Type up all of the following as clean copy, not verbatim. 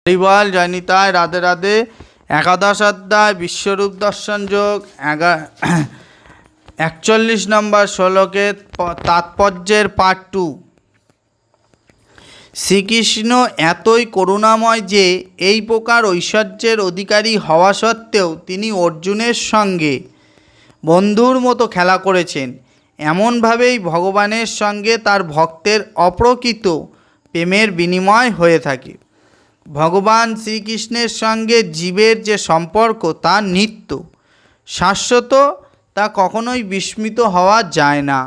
হরিবল জয়নিতায় রাধে রাধে। একাদশ অধ্যায় বিশ্বরূপ দর্শন যোগ 41 নম্বর শ্লোকের তাৎপর্যের পার্ট 2। শ্রীকৃষ্ণ এতই করুণাময় যে এই প্রকার ঐশ্বর্যের অধিকারী হওয়া সত্ত্বেও তিনি অর্জুনের সঙ্গে বন্ধুর মতো খেলা করেছেন। এমনভাবেই ভগবানের সঙ্গে তার ভক্তের অপ্রকৃত প্রেমের বিনিময় হয়ে থাকে। ভগবান শ্রীকৃষ্ণের সঙ্গে জীবের যে সম্পর্ক তা নিত্য, শাশ্বত, তা কখনোই বিস্মৃত হওয়া যায় না।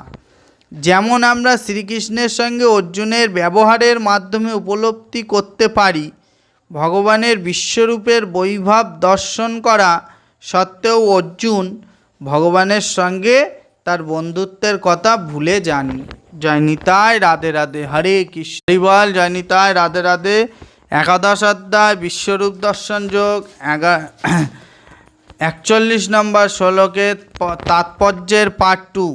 যেমন আমরা শ্রীকৃষ্ণের সঙ্গে অর্জুনের ব্যবহারের মাধ্যমে উপলব্ধি করতে পারি, ভগবানের বিশ্বরূপের বৈভব দর্শন করা সত্ত্বেও অর্জুন ভগবানের সঙ্গে তার বন্ধুত্বের কথা ভুলে যাননি। জয়নিতায় রাধে রাধে। হরে কৃষ্ণ। হরিবল জয়নিতায় রাধে রাধে। একাদশ অধ্যায় বিশ্বরূপ দর্শন যোগ 41 নম্বর শ্লোকের তাৎপর্যের পার্ট 2।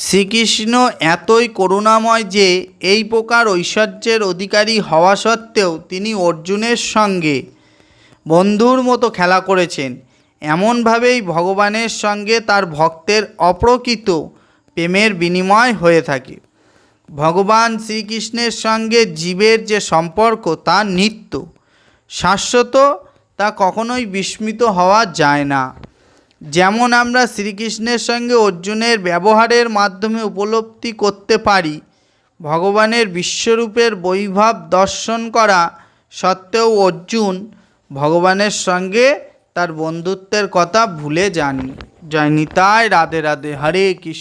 শ্রীকৃষ্ণ এতই করুণাময় যে এই প্রকার ঐশ্বর্যের অধিকারী হওয়া সত্ত্বেও তিনি অর্জুনের সঙ্গে বন্ধুর মতো খেলা করেছেন। এমনভাবেই ভগবানের সঙ্গে তার ভক্তের অপ্রকৃত প্রেমের বিনিময় হয়ে থাকে। ভগবান শ্রীকৃষ্ণের সঙ্গে জীবের যে সম্পর্ক তা নিত্য, শাশ্বত, তা কখনোই বিস্মৃত হওয়া যায় না। যেমন আমরা শ্রীকৃষ্ণের সঙ্গে অর্জুনের ব্যবহারের মাধ্যমে উপলব্ধি করতে পারি, ভগবানের বিশ্বরূপের বৈভব দর্শন করা সত্ত্বেও অর্জুন ভগবানের সঙ্গে তার বন্ধুত্বের কথা ভুলে যাননি। জয়নিতায় রাধে রাধে। হরে কৃষ্ণ।